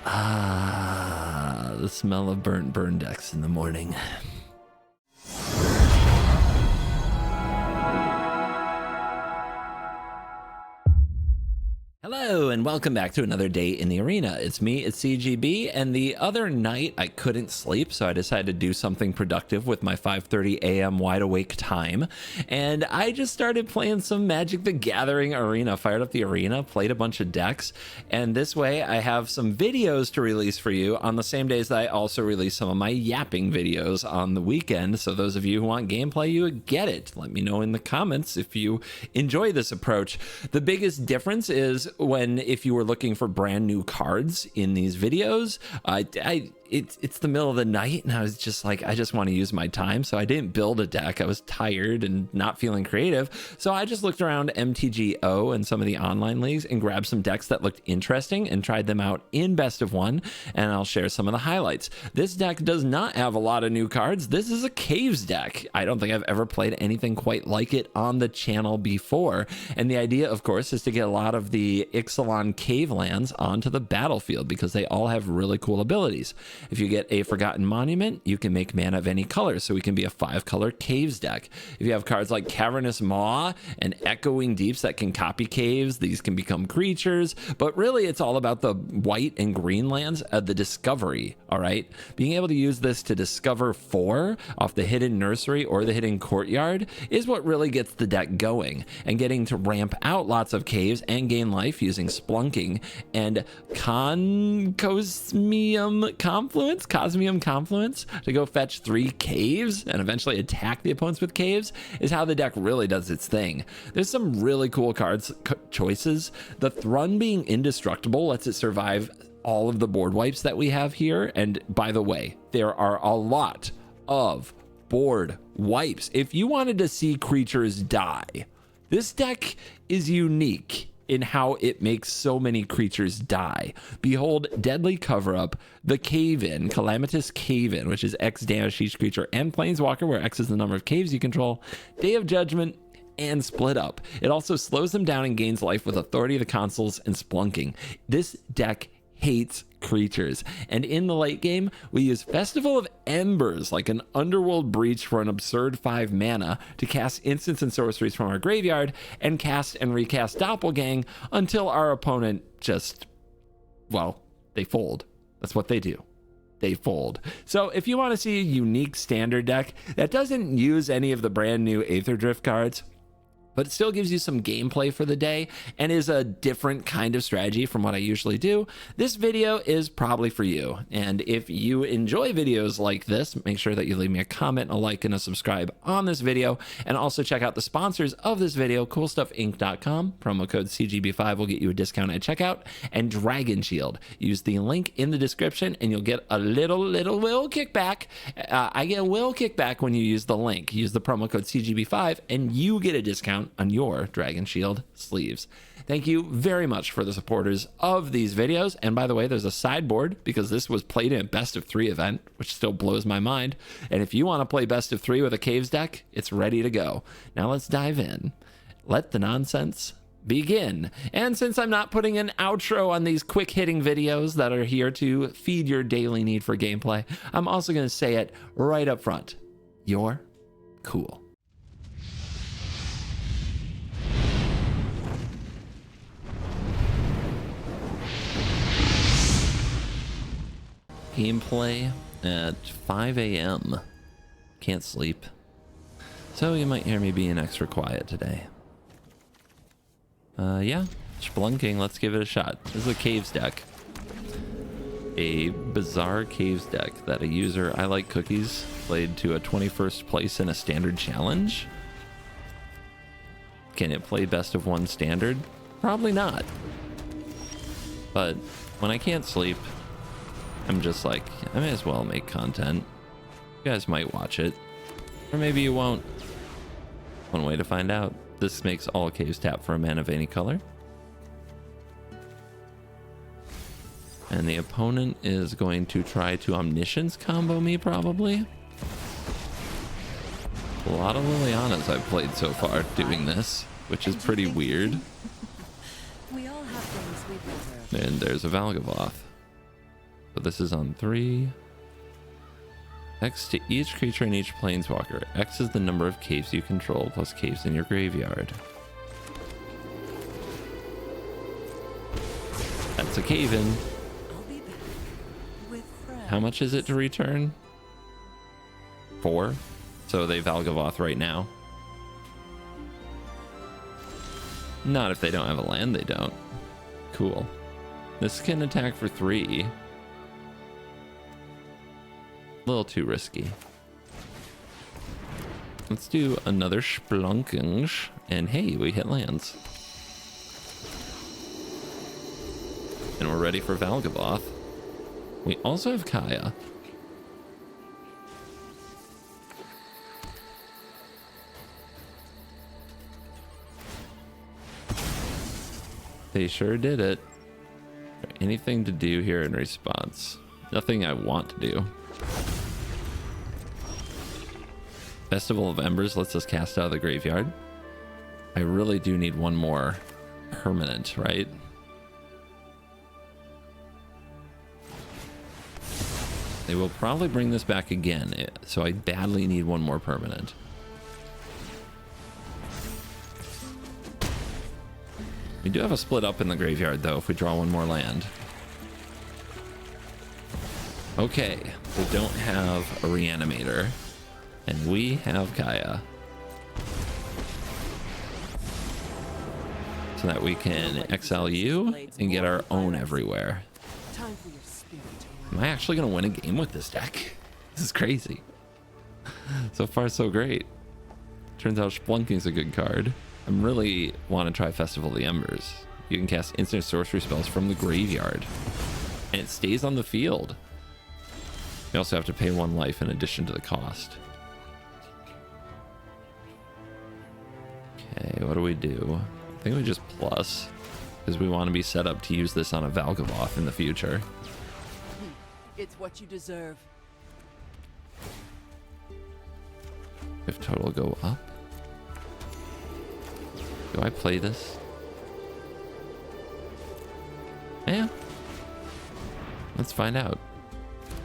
Ah, the smell of burn decks in the morning. Hello and welcome back to another day in the arena. It's me, it's CGB, and the other night I couldn't sleep, so I decided to do something productive with my 5:30 a.m. wide awake time, and I just started playing some Magic the Gathering Arena. Fired up the arena, played a bunch of decks, and this way I have some videos to release for you on the same days that I also release some of my yapping videos on the weekend. So those of you who want gameplay, you get it. Let me know in the comments if you enjoy this approach. The biggest difference is if you were looking for brand new cards in these videos, it's the middle of the night and I was just like, I just want to use my time, so I didn't build a deck. I was tired and not feeling creative, so I just looked around MTGO and some of the online leagues and grabbed some decks that looked interesting and tried them out in best of one, and I'll share some of the highlights. This deck does not have a lot of new cards. This is a Caves deck. I don't think I've ever played anything quite like it on the channel before, and the idea, of course, is to get a lot of the Ixalan cave lands onto the battlefield because they all have really cool abilities. If you get a Forgotten Monument, you can make mana of any color, so we can be a 5-color Caves deck. If you have cards like Cavernous Maw and Echoing Deeps that can copy caves, these can become creatures, but really it's all about the white and green lands of the discovery, all right? Being able to use this to discover 4 off the Hidden Nursery or the Hidden Courtyard is what really gets the deck going, and getting to ramp out lots of caves and gain life using Splunking and Cosmium Confluence to go fetch 3 caves and eventually attack the opponents with caves is how the deck really does its thing. There's some really cool cards choices. The Thrun being indestructible lets it survive all of the board wipes that we have here, and by the way, there are a lot of board wipes. If you wanted to see creatures die, this deck is unique in how it makes so many creatures die. Behold Deadly Cover-Up, the Cave-In, Calamitous Cave-In, which is X damage to each creature, and Planeswalker, where X is the number of caves you control, Day of Judgment, and Split Up. It also slows them down and gains life with Authority of the Consuls and Splunking. This deck hates creatures, and in the late game we use Festival of Embers like an Underworld Breach for an absurd 5 mana to cast instants and sorceries from our graveyard and cast and recast Doppelgang until our opponent just, well, they fold. That's what they do. They fold. So if you want to see a unique standard deck that doesn't use any of the brand new Aether Drift cards, but it still gives you some gameplay for the day and is a different kind of strategy from what I usually do, this video is probably for you. And if you enjoy videos like this, make sure that you leave me a comment, a like, and a subscribe on this video. And also check out the sponsors of this video, CoolStuffInc.com. Promo code CGB5 will get you a discount at checkout, and Dragon Shield. Use the link in the description and you'll get a little will kickback. I get a will kickback when you use the link. Use the promo code CGB5 and you get a discount on your Dragon Shield sleeves. Thank you very much for the supporters of these videos. And by the way, there's a sideboard because this was played in a best of 3 event, which still blows my mind. And if you want to play best of 3 with a Caves deck, it's ready to go. Now let's dive in. Let the nonsense begin. And since I'm not putting an outro on these quick hitting videos that are here to feed your daily need for gameplay, I'm also going to say it right up front. You're cool. Gameplay at 5 a.m. Can't sleep, so you might hear me being extra quiet today. Yeah, Splunking, let's give it a shot. This is a Caves deck. A bizarre Caves deck that a user, I Like Cookies, played to a 21st place in a standard challenge. Can it play best of 1 standard? Probably not. But when I can't sleep, I'm just like, I may as well make content. You guys might watch it, or maybe you won't. One way to find out. This makes all caves tap for a mana of any color. And the opponent is going to try to Omniscience combo me, probably. A lot of Lilianas I've played so far doing this, which is pretty weird. We all have things we prefer. And there's a Valgavoth. So this is on 3. X to each creature in each planeswalker. X is the number of caves you control plus caves in your graveyard. That's a cave in. How much is it to return? 4. So they Valgavoth right now. Not if they don't have a land, they don't. Cool. This can attack for 3. A little too risky. Let's do another Splunking, and hey, we hit lands. And we're ready for Valgavoth. We also have Kaya. They sure did it. Anything to do here in response? Nothing I want to do. Festival of Embers lets us cast out of the graveyard. I really do need one more permanent, right? They will probably bring this back again, so I badly need one more permanent. We do have a split up in the graveyard, though, if we draw one more land. Okay, we don't have a Reanimator, and we have Kaya. So that we can exile you and get our own everywhere. Am I actually going to win a game with this deck? This is crazy. So far, so great. Turns out Splunking's a good card. I really want to try Festival of the Embers. You can cast instant sorcery spells from the graveyard, and it stays on the field. You also have to pay 1 life in addition to the cost. Okay, what do we do? I think we just plus, because we want to be set up to use this on a Valgavoth in the future. It's what you deserve. If total go up. Do I play this? Yeah. Let's find out.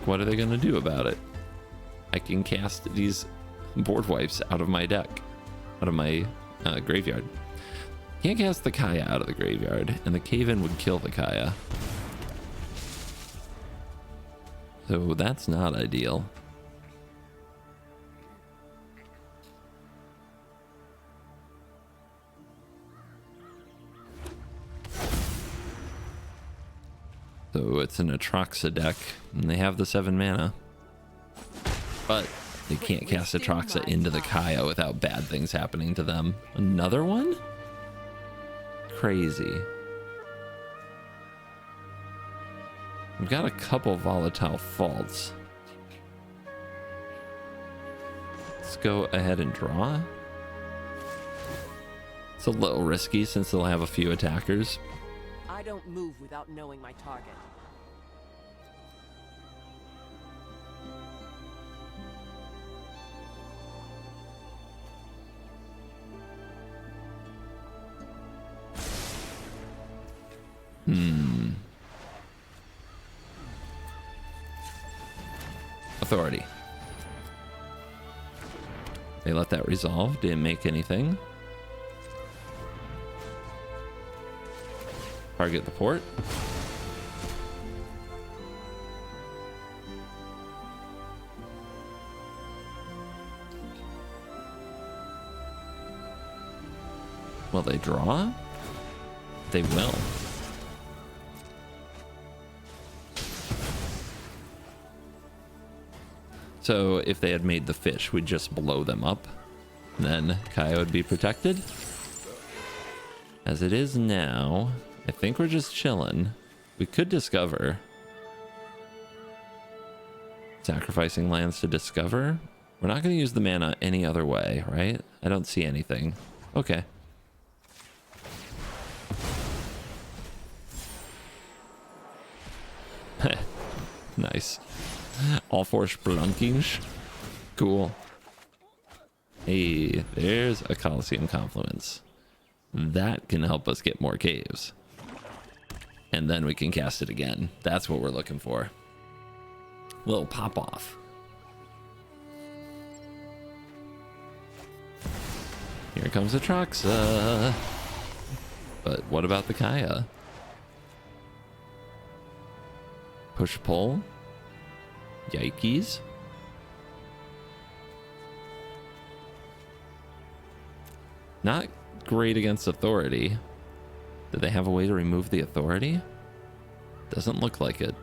What are they going to do about it? I can cast these board wipes out of my deck, out of my graveyard. Can't cast the Kaya out of the graveyard, and the cave-in would kill the Kaya. So that's not ideal. So it's an Atraxa deck, and they have the 7 mana. But they can't cast Atraxa into the Kaya without bad things happening to them. Another one? Crazy. We've got a couple volatile faults. Let's go ahead and draw. It's a little risky since they'll have a few attackers. I don't move without knowing my target. Authority. They let that resolve. Didn't make anything. Target the port. Will they draw? They will. So if they had made the fish, we'd just blow them up. Then Kaya would be protected. As it is now, I think we're just chilling. We could discover. Sacrificing lands to discover. We're not going to use the mana any other way, right? I don't see anything. Okay. Nice. All 4 Splunkings. Cool. Hey, there's a Coliseum Confluence. That can help us get more caves. And then we can cast it again. That's what we're looking for. Little pop off. Here comes Atraxa. But what about the Kaya? Push pull. Yikes. Not great against authority. Do they have a way to remove the authority? Doesn't look like it.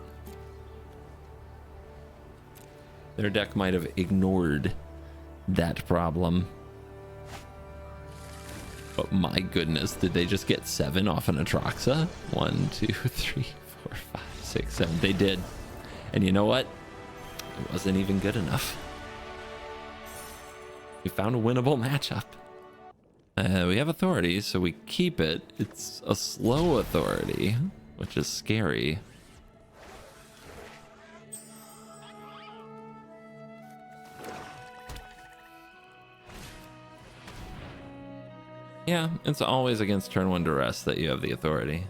Their deck might have ignored that problem. But my goodness, did they just get 7 off an Atraxa? 1, 2, 3, 4, 5, 6, 7. They did. And you know what? It wasn't even good enough. We found a winnable matchup. We have authority, so we keep it. It's a slow authority, which is scary. Yeah, it's always against turn 1 duress that you have the authority.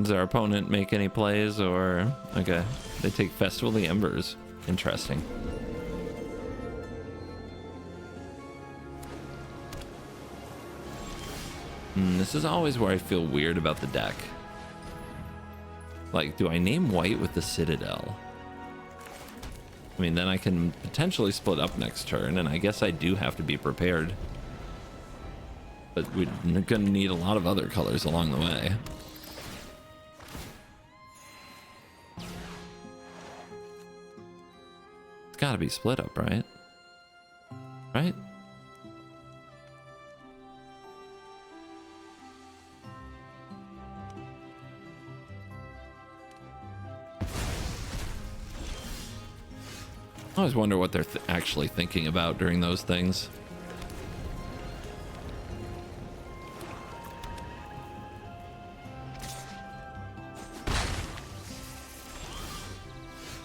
Does our opponent make any plays or... Okay, they take Festival of the Embers. Interesting. This is always where I feel weird about the deck. Like, do I name white with the Citadel? I mean, then I can potentially split up next turn, and I guess I do have to be prepared. But we're going to need a lot of other colors along the way. It's got to be split up, right? Right? I always wonder what they're actually thinking about during those things.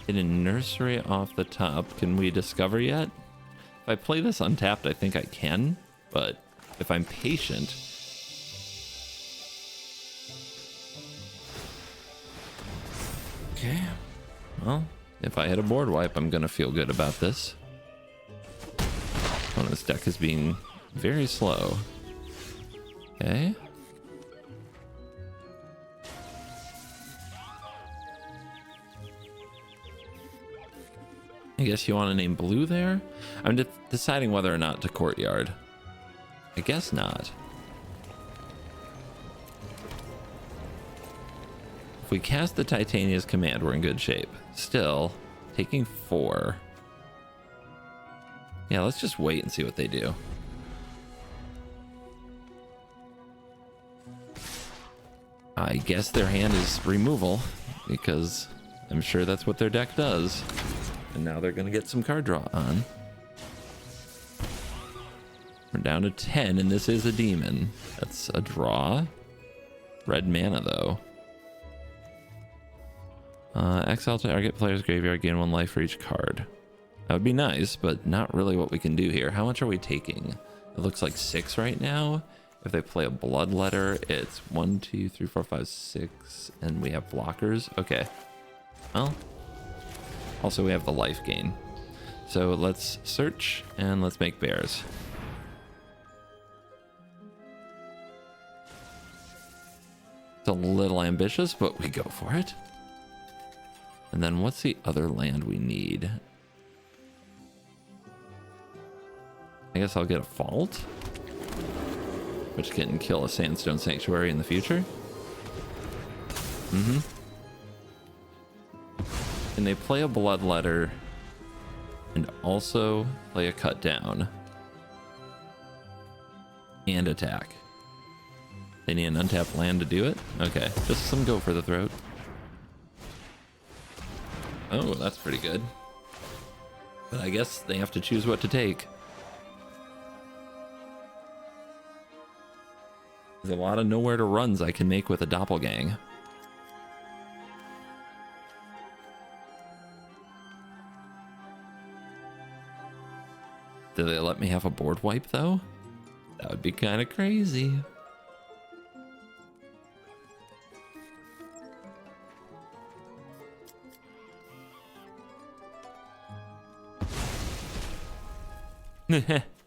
In a nursery off the top, can we discover yet? If I play this untapped, I think I can, but if I'm patient... Okay, well... If I hit a board wipe, I'm gonna feel good about this. Oh, this deck is being very slow. Okay. I guess you want to name blue there? I'm deciding whether or not to courtyard. I guess not. If we cast the Titania's command, we're in good shape. Still, taking 4. Yeah, let's just wait and see what they do. I guess their hand is removal, because I'm sure that's what their deck does. And now they're going to get some card draw on. We're down to 10, and this is a demon. That's a draw. Red mana, though. Exile target player's graveyard, gain 1 life for each card. That would be nice, but not really what we can do here. How much are we taking? It looks like 6 right now. If they play a Bloodletter, it's 1, 2, 3, 4, 5, 6, and we have blockers. Okay. Well, also we have the life gain. So let's search and let's make bears. It's a little ambitious, but we go for it. And then what's the other land we need? I guess I'll get a Fault, which can kill a Sandstone Sanctuary in the future. And they play a Bloodletter and also play a Cut Down and attack. They need an untapped land to do it? Okay, just some go for the throat. Oh, that's pretty good. But I guess they have to choose what to take. There's a lot of nowhere to runs I can make with a Doppelgang. Do they let me have a board wipe though? That would be kind of crazy.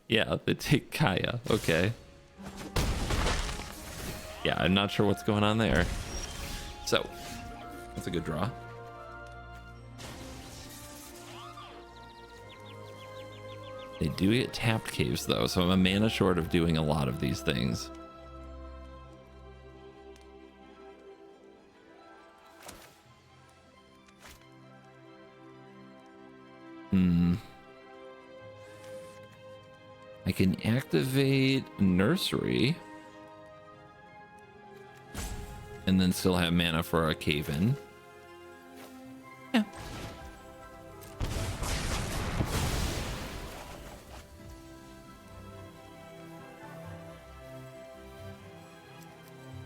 Yeah, they take Kaya. Okay. Yeah, I'm not sure what's going on there. So, that's a good draw. They do get tapped caves though, so I'm a mana short of doing a lot of these things. I can activate Nursery and then still have mana for a cave in. Yeah.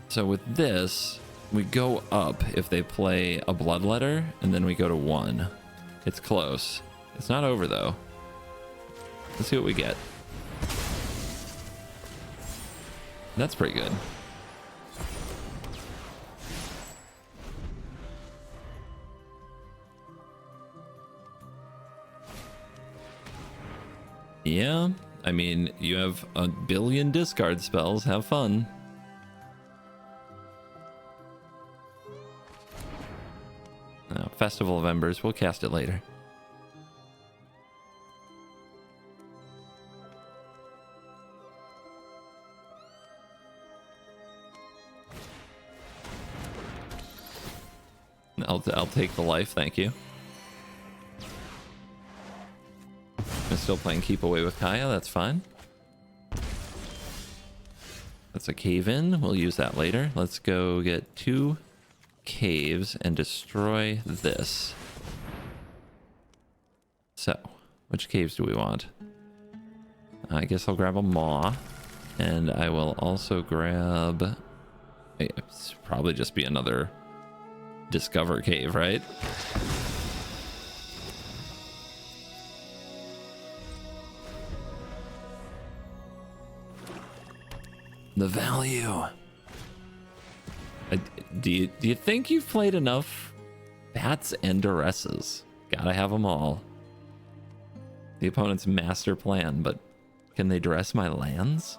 So with this, we go up if they play a Bloodletter, and then we go to 1. It's close. It's not over though. Let's see what we get. That's pretty good. Yeah, I mean, you have a billion discard spells. Have fun. Festival of Embers. We'll cast it later. I'll take the life, thank you. I'm still playing Keep Away with Kaya, that's fine. That's a cave in, we'll use that later. Let's go get 2 caves and destroy this. So, which caves do we want? I guess I'll grab a Maw, and I will also grab... It's probably just be another Discover cave, right? The value. Do you think you've played enough Bats and Duresses? Gotta have them all. The opponent's master plan, but can they duress my lands?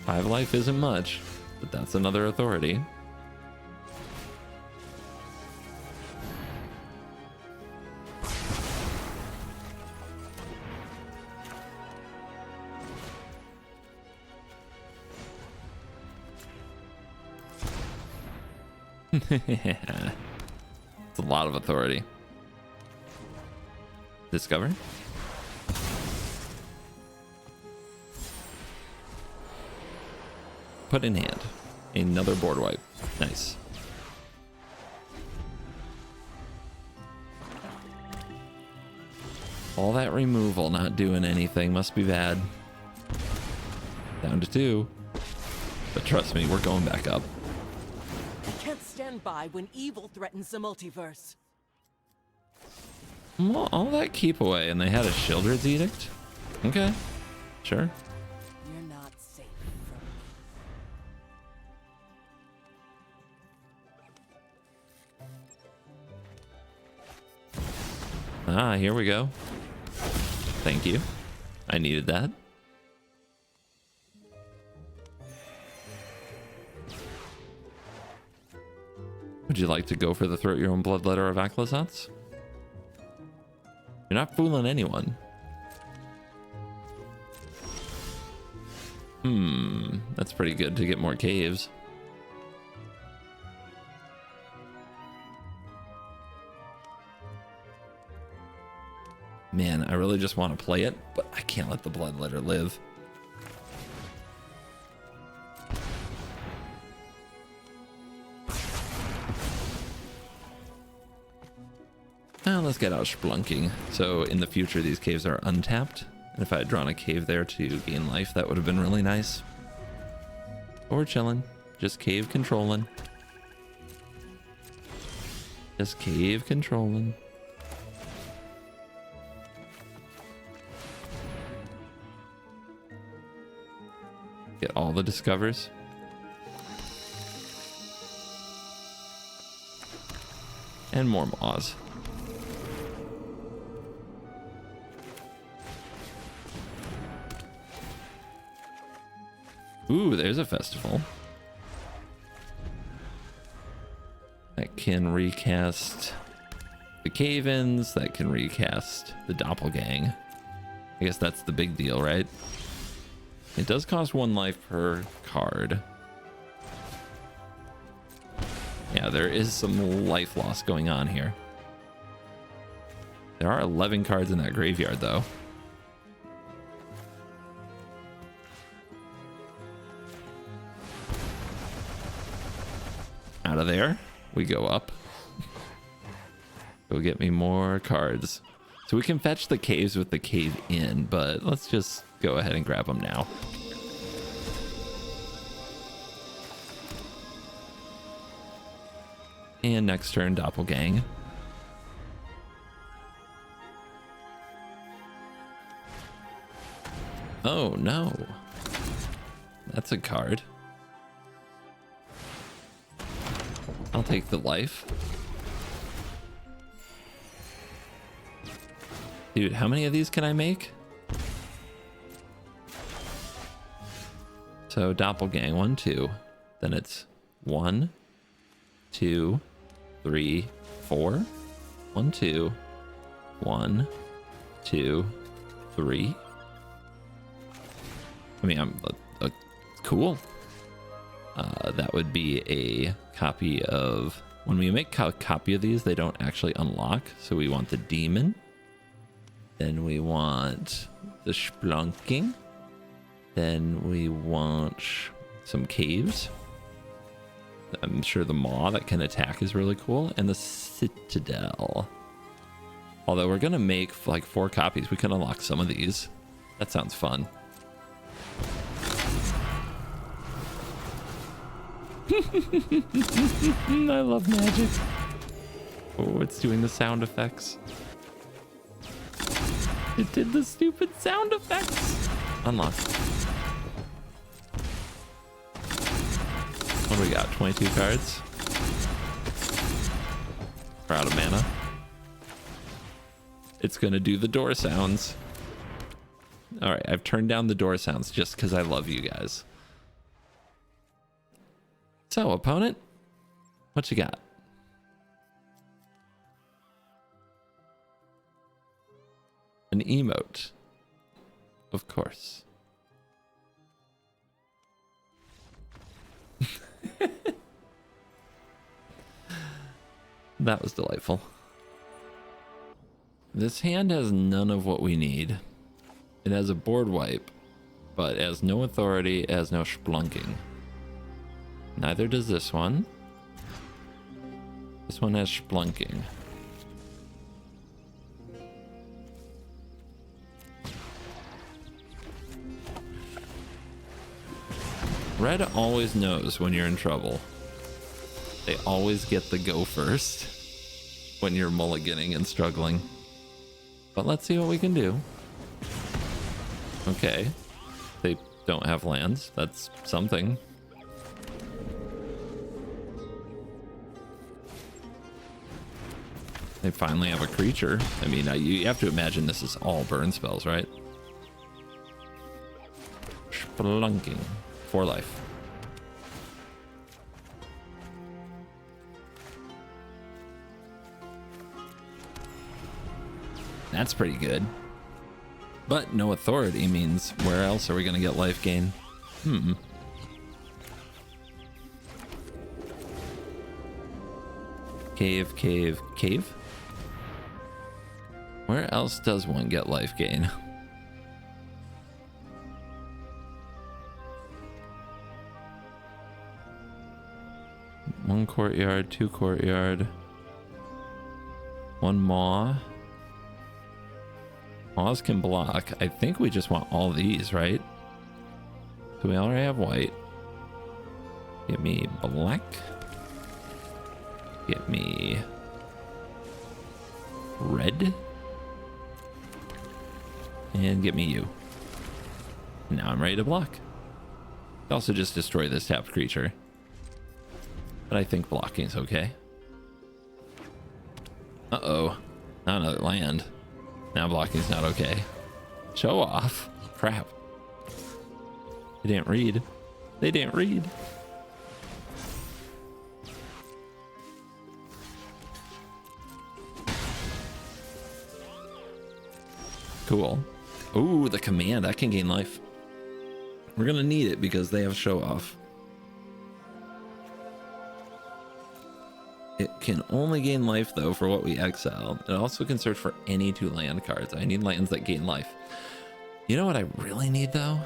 Five life isn't much, but that's another authority. It's a lot of authority. Discover. Put in hand. Another board wipe. Nice. All that removal not doing anything must be bad. Down to 2. But trust me, we're going back up. I can't stand by when evil threatens the multiverse. Well, all that keep away and they had a Shieldred's Edict? Okay. Sure. You're not safe from me. Ah, here we go. Thank you. I needed that. Would you like to go for the Throat Your Own Bloodletter of Aclazotz? You're not fooling anyone. That's pretty good to get more caves. Man, I really just want to play it, but I can't let the Bloodletter live. Now let's get out splunking. So in the future, these caves are untapped. And if I had drawn a cave there to gain life, that would have been really nice. Or chilling, just cave controlling. Just cave controlling. Get all the discovers. And more maws. Ooh, there's a festival. That can recast the cave-ins, that can recast the doppelgang. I guess that's the big deal, right? It does cost 1 life per card. Yeah, there is some life loss going on here. There are 11 cards in that graveyard, though. Out of there, we go up. Go get me more cards. So we can fetch the caves with the cave in, but let's just go ahead and grab them now. And next turn, doppelgang. Oh no. That's a card. I'll take the life. Dude, how many of these can I make? So doppelgang, 1, 2. Then it's 1, 2, 3, 4. 1, 2. 1, 2, 3. I mean, I'm cool. That would be a copy of... When we make a copy of these, they don't actually unlock. So we want the demon. Then we want the splunking. Then we want some caves. I'm sure the maw that can attack is really cool. And the citadel. Although we're going to make like 4 copies. We can unlock some of these. That sounds fun. I love magic. Oh, it's doing the sound effects. It did the stupid sound effects. Unlock. What do we got? 22 cards. We're out of mana. It's gonna do the door sounds. All right, I've turned down the door sounds just because I love you guys. So, opponent, what you got? An emote, of course. That was delightful. This hand has none of what we need. It has a board wipe, but it has no authority, it has no splunking. Neither does this one. This one has splunking. Red always knows when you're in trouble. They always get the go first when you're mulliganing and struggling. But let's see what we can do. Okay. They don't have lands. That's something. They finally have a creature. I mean, you have to imagine this is all burn spells, right? Splunking. 4 life. That's pretty good. But no authority means where else are we going to get life gain? Cave, cave, cave? Where else does one get life gain? One courtyard, 2 courtyard, 1 maw. Maws can block. I think we just want all these, right? So we already have white. Give me black. Get me red. And get me you. Now I'm ready to block. Also just destroy this tapped creature. But I think blocking is okay. Uh-oh. Not another land. Now blocking is not okay. Show off. Crap. They didn't read. They didn't read. Cool. Ooh, the command. That can gain life. We're gonna need it because they have show off. It can only gain life though for what we exile. It also can search for any 2 land cards. I need lands that gain life. You know what I really need though?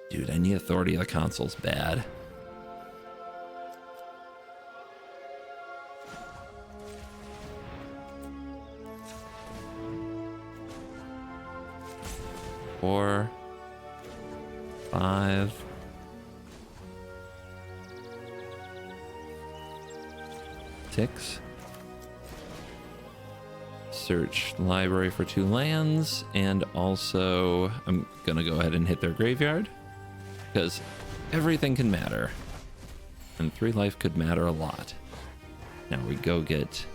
Dude, I need Authority of the Consoles bad. Four, 5. Six. Search library for 2 lands, and also I'm gonna go ahead and hit their graveyard because everything can matter, and 3 life could matter a lot. Now we go get.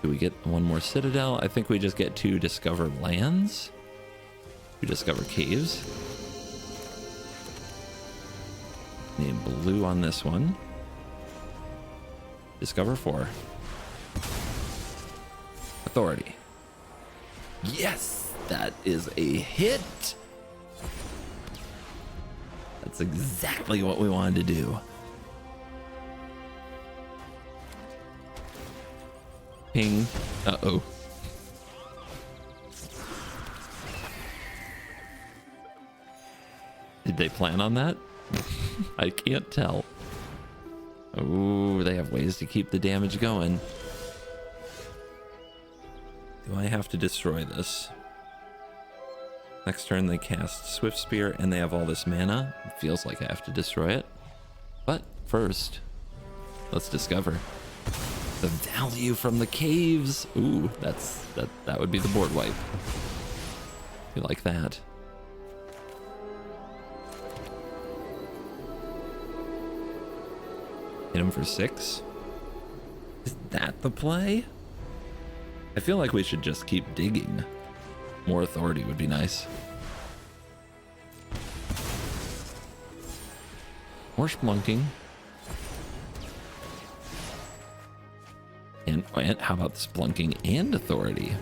Do we get 1 more Citadel? I think we just get 2 discover lands. We discover caves. Name blue on this one. Discover 4. Authority. Yes, that is a hit. That's exactly what we wanted to do. Ping. Uh-oh. Did they plan on that? I can't tell. Ooh, they have ways to keep the damage going. Do I have to destroy this? Next turn they cast Swift Spear and they have all this mana. It feels like I have to destroy it. But first, let's discover the value from the caves. Ooh, that would be the board wipe. You like that? Hit him for 6. Is that the play? I feel like we should just keep digging. More authority would be nice. More splunking. And how about splunking and authority?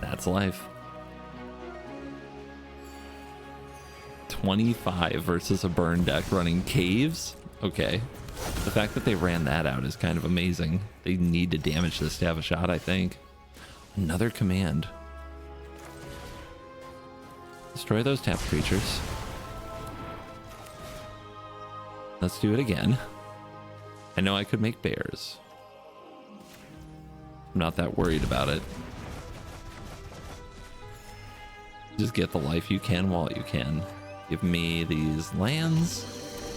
That's life. 25 versus a burn deck running caves. Okay. The fact that they ran that out is kind of amazing. They need to damage this to have a shot, I think. Another command. Destroy those tapped creatures. Let's do it again. I know I could make bears. I'm not that worried about it. Just get the life you can while you can. Give me these lands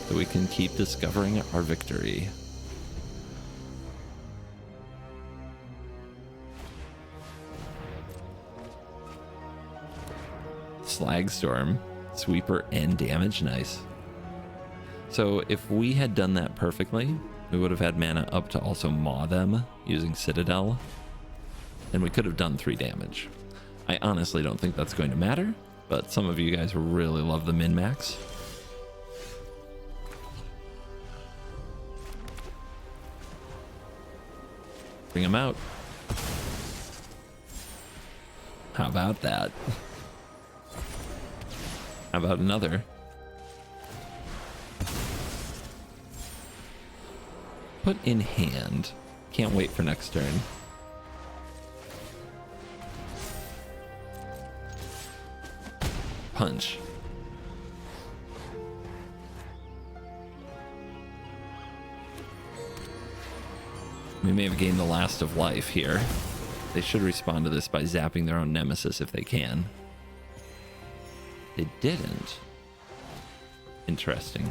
so we can keep discovering our victory. Slagstorm, sweeper and damage, nice. So if we had done that perfectly, we would have had mana up to also maw them using Citadel, and we could have done 3 damage. I honestly don't think that's going to matter, but some of you guys really love the min-max. Bring them out. How about that? How about another? Put in hand. Can't wait for next turn. Punch. We may have gained the last of life here. They should respond to this by zapping their own nemesis if they can. They didn't. Interesting.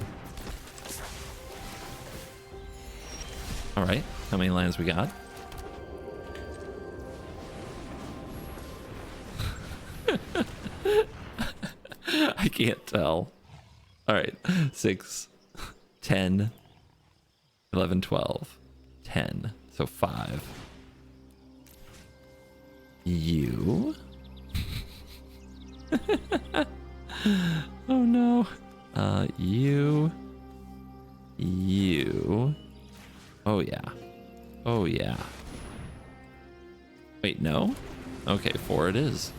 All right, how many lands we got? I can't tell. All right, 6, 10, 11, 12, 10. So 5. You. Oh no. You. Oh yeah. Oh yeah. Wait, no? Okay, 4 it is.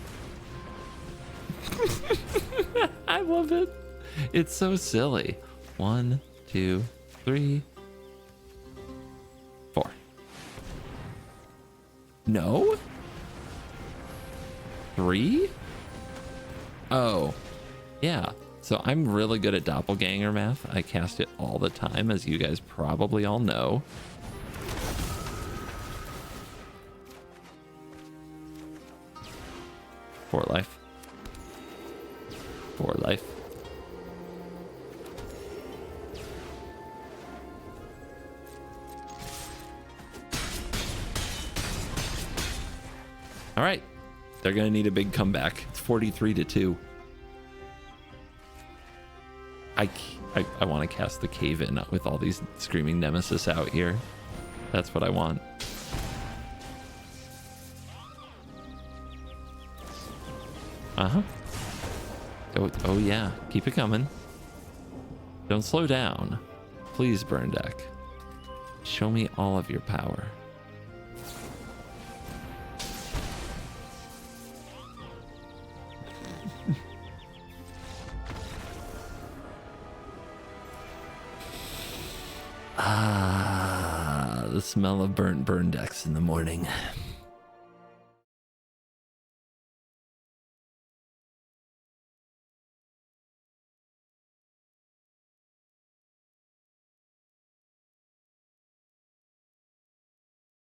I love it. It's so silly. 1, 2, 3, 4. No? 3? Oh, yeah. So I'm really good at doppelganger math. I cast it all the time, as you guys probably all know. For life. For life. All right. They're going to need a big comeback. It's 43-2. I want to cast the cave in with all these screaming nemesis out here. That's what I want. Uh-huh. Oh yeah, keep it coming. Don't slow down. Please, burn deck. Show me all of your power. Ah, the smell of burn decks in the morning.